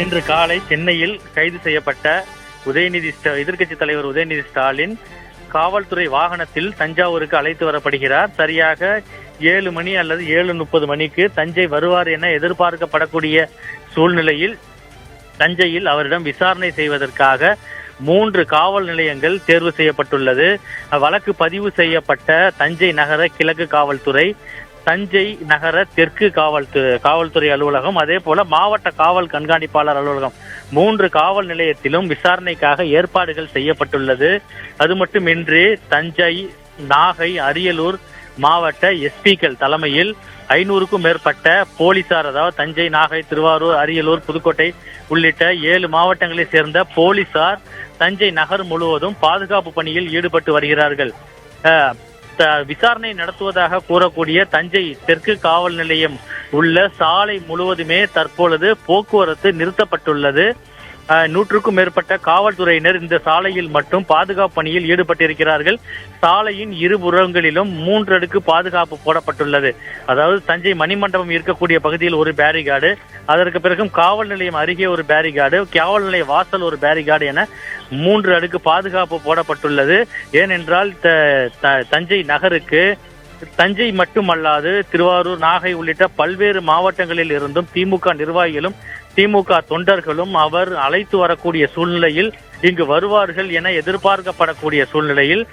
இன்று காலை சென்னையில் கைது செய்யப்பட்ட எதிர்க்கட்சி தலைவர் உதயநிதி ஸ்டாலின் காவல்துறை வாகனத்தில் தஞ்சாவூருக்கு அழைத்து வரப்படுகிறார். சரியாக 7 மணி அல்லது 7:30 மணிக்கு தஞ்சை வருவார் என எதிர்பார்க்கப்படக்கூடிய சூழ்நிலையில் தஞ்சையில் அவரிடம் விசாரணை செய்வதற்காக 3 காவல் நிலையங்கள் தேர்வு செய்யப்பட்டுள்ளது. வழக்கு பதிவு செய்யப்பட்ட தஞ்சை நகர கிழக்கு காவல்துறை, தஞ்சை நகர தெற்கு காவல்துறை அலுவலகம், அதே போல மாவட்ட காவல் கண்காணிப்பாளர் அலுவலகம் 3 காவல் நிலையத்திலும் விசாரணைக்காக ஏற்பாடுகள் செய்யப்பட்டுள்ளது. அது மட்டுமின்றி தஞ்சை, நாகை, அரியலூர் மாவட்ட எஸ்பிக்கள் தலைமையில் 500க்கும் மேற்பட்ட போலீசார், அதாவது தஞ்சை, நாகை, திருவாரூர், அரியலூர், புதுக்கோட்டை உள்ளிட்ட 7 மாவட்டங்களை சேர்ந்த போலீசார் தஞ்சை நகர் முழுவதும் பாதுகாப்பு பணியில் ஈடுபட்டு வருகிறார்கள். விசாரணை நடத்துவதாக கூறக்கூடிய தஞ்சை தெற்கு காவல் நிலையம் உள்ள சாலை முழுவதுமே தற்பொழுது போக்குவரத்து நிறுத்தப்பட்டுள்ளது. 100க்கும் மேற்பட்ட காவல்துறையினர் இந்த சாலையில் மட்டும் பாதுகாப்பு பணியில் ஈடுபட்டிருக்கிறார்கள். சாலையின் இருபுறங்களிலும் 3 அடுக்கு பாதுகாப்பு போடப்பட்டுள்ளது. அதாவது தஞ்சை மணிமண்டபம் இருக்கக்கூடிய பகுதியில் ஒரு பேரிகார்டு, அதற்கு பிறகும் காவல் நிலையம் அருகே ஒரு பேரிகார்டு, காவல் நிலைய வாசல் ஒரு பேரிகார்டு என 3 அடுக்கு பாதுகாப்பு போடப்பட்டுள்ளது. ஏனென்றால் தஞ்சை நகருக்கு தஞ்சை மட்டுமல்லாது திருவாரூர், நாகை உள்ளிட்ட பல்வேறு மாவட்டங்களில் இருந்தும் திமுக நிர்வாகிகளும் திமுக தொண்டர்களும் அவர் அழைத்து வரக்கூடிய சூழ்நிலையில் இங்கு வருவார்கள் என எதிர்பார்க்கப்படக்கூடிய சூழ்நிலையில்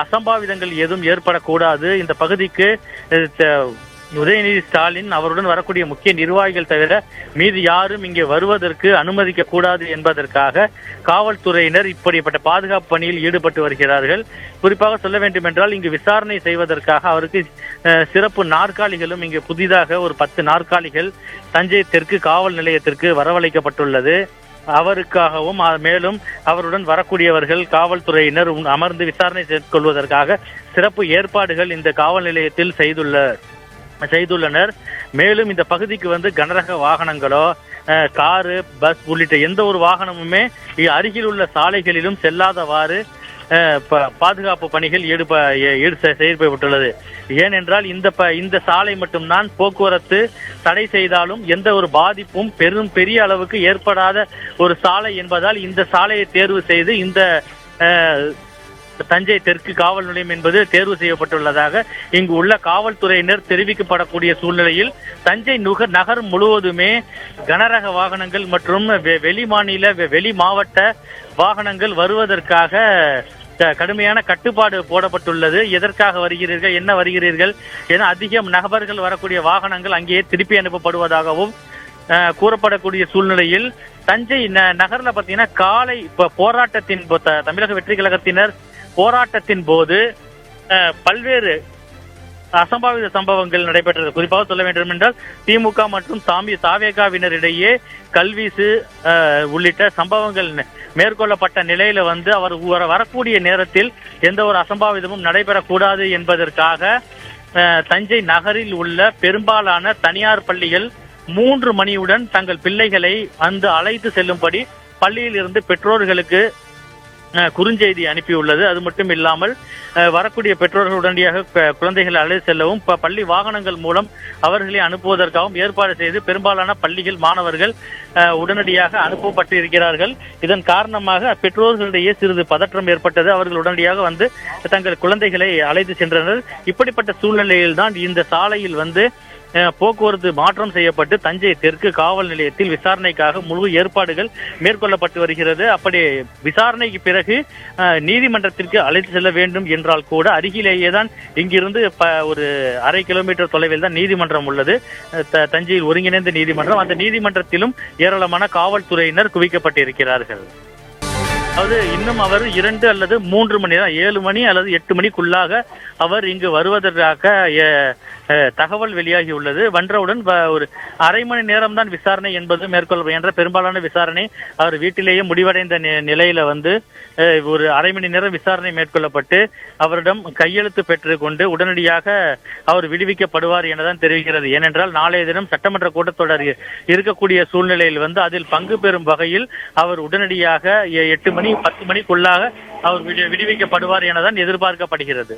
அசம்பாவிதங்கள் எதுவும் ஏற்படக்கூடாது, இந்த பகுதிக்கு உதயநிதி ஸ்டாலின் அவருடன் வரக்கூடிய முக்கிய நிர்வாகிகள் தவிர மீது யாரும் இங்கே வருவதற்கு அனுமதிக்க கூடாது என்பதற்காக காவல்துறையினர் இப்படிப்பட்ட பாதுகாப்பு பணியில் ஈடுபட்டு வருகிறார்கள். குறிப்பாக சொல்ல வேண்டும் என்றால் இங்கு விசாரணை செய்வதற்காக அவருக்கு சிறப்பு நாற்காலிகளும் இங்கு புதிதாக ஒரு 10 நாற்காலிகள் தஞ்சை தெற்கு காவல் நிலையத்திற்கு வரவழைக்கப்பட்டுள்ளது. அவருக்காகவும் மேலும் அவருடன் வரக்கூடியவர்கள் காவல்துறையினர் அமர்ந்து விசாரணை மேற்கொள்வதற்காக சிறப்பு ஏற்பாடுகள் இந்த காவல் நிலையத்தில் செய்துள்ளனர். மேலும் இந்த பகுதிக்கு கனரக வாகனங்களோ, காரு, பஸ் உள்ளிட்ட எந்த ஒரு வாகனமுமே அருகில் உள்ள சாலைகளிலும் செல்லாதவாறு பாதுகாப்பு பணிகள் செய்யப்பட்டுள்ளது. ஏனென்றால் இந்த சாலை மட்டும்தான் போக்குவரத்து தடை செய்தாலும் எந்த ஒரு பாதிப்பும் பெரிய அளவுக்கு ஏற்படாத ஒரு சாலை என்பதால் இந்த சாலையை தேர்வு செய்து இந்த தஞ்சை தெற்கு காவல் நிலையம் என்பது தேர்வு செய்யப்பட்டுள்ளதாக இங்கு உள்ள காவல்துறையினர் தெரிவிக்கப்படக்கூடிய சூழ்நிலையில் தஞ்சை நகர் முழுவதுமே கனரக வாகனங்கள் மற்றும் வெளி மாவட்ட வாகனங்கள் வருவதற்காக கடுமையான கட்டுப்பாடு போடப்பட்டுள்ளது. எதற்காக வருகிறீர்கள், என்ன வருகிறீர்கள் என அதிகம் நபர்கள் வரக்கூடிய வாகனங்கள் அங்கேயே திருப்பி அனுப்பப்படுவதாகவும் கூறப்படக்கூடிய சூழ்நிலையில் தஞ்சை நகர்ல பாத்தீங்கன்னா காலை போராட்டத்தின் தமிழக வெற்றி கழகத்தினர் போராட்டத்தின் போது பல்வேறு அசம்பாவித சம்பவங்கள் நடைபெற்றது. குறிப்பாக சொல்ல வேண்டும் என்றால் திமுக மற்றும் தாவேகாவினரிடையே கல்வீசு உள்ளிட்ட சம்பவங்கள் மேற்கொள்ளப்பட்ட நிலையில அவர் வரக்கூடிய நேரத்தில் எந்த ஒரு அசம்பாவிதமும் நடைபெறக்கூடாது என்பதற்காக தஞ்சை நகரில் உள்ள பெரும்பாலான தனியார் பள்ளிகள் 3 மணியுடன் தங்கள் பிள்ளைகளை அழைத்து செல்லும்படி பள்ளியில் இருந்து பெற்றோர்களுக்கு குறுஞ்செய்தி அனுப்பியுள்ளது. அது மட்டும் இல்லாமல் வரக்கூடிய பெற்றோர்கள் உடனடியாக குழந்தைகளை அழைத்து செல்லவும் பள்ளி வாகனங்கள் மூலம் அவர்களை அனுப்புவதற்காகவும் ஏற்பாடு செய்து பெரும்பாலான பள்ளிகள் மாணவர்கள் உடனடியாக அனுப்பப்பட்டு இருக்கிறார்கள். இதன் காரணமாக பெற்றோர்களிடையே சிறிது பதற்றம் ஏற்பட்டது. அவர்கள் உடனடியாக தங்கள் குழந்தைகளை அழைத்து சென்றனர். இப்படிப்பட்ட சூழ்நிலையில் தான் இந்த சாலையில் போக்குவரத்து மாற்றம் செய்யப்பட்டு தஞ்சை தெற்கு காவல் நிலையத்தில் விசாரணைக்காக முழு ஏற்பாடுகள் மேற்கொள்ளப்பட்டு வருகிறது. அப்படி விசாரணைக்கு பிறகு நீதிமன்றத்திற்கு அழைத்து செல்ல வேண்டும் என்றால் கூட அருகிலேயே தான் இங்கிருந்து ஒரு 1/2 கிலோமீட்டர் தொலைவில் தான் நீதிமன்றம் உள்ளது, தஞ்சையில் ஒருங்கிணைந்த நீதிமன்றம். அந்த நீதிமன்றத்திலும் ஏராளமான காவல்துறையினர் குவிக்கப்பட்டிருக்கிறார்கள். அதாவது இன்னும் அவர் 2 அல்லது 3 மணி நேரம், 7 மணி அல்லது 8 மணிக்குள்ளாக அவர் இங்கு வருவதற்காக தகவல் வெளியாகி உள்ளது. வென்றவுடன் ஒரு 1/2 மணி நேரம் தான் விசாரணை என்பது மேற்கொள்ள என்ற பெரும்பாலான விசாரணை அவர் வீட்டிலேயே முடிவடைந்த நிலையில ஒரு 1/2 மணி நேரம் விசாரணை மேற்கொள்ளப்பட்டு அவரிடம் கையெழுத்து பெற்றுக் கொண்டு உடனடியாக அவர் விடுவிக்கப்படுவார் எனதான் தெரிவிக்கிறது. ஏனென்றால் நாளைய தினம் சட்டமன்ற கூட்டத்தொடர் இருக்கக்கூடிய சூழ்நிலையில் அதில் பங்கு பெறும் வகையில் அவர் உடனடியாக 8 மணி 10 மணிக்குள்ளாக அவர் விடுவிக்கப்படுவார் எனதான் எதிர்பார்க்கப்படுகிறது.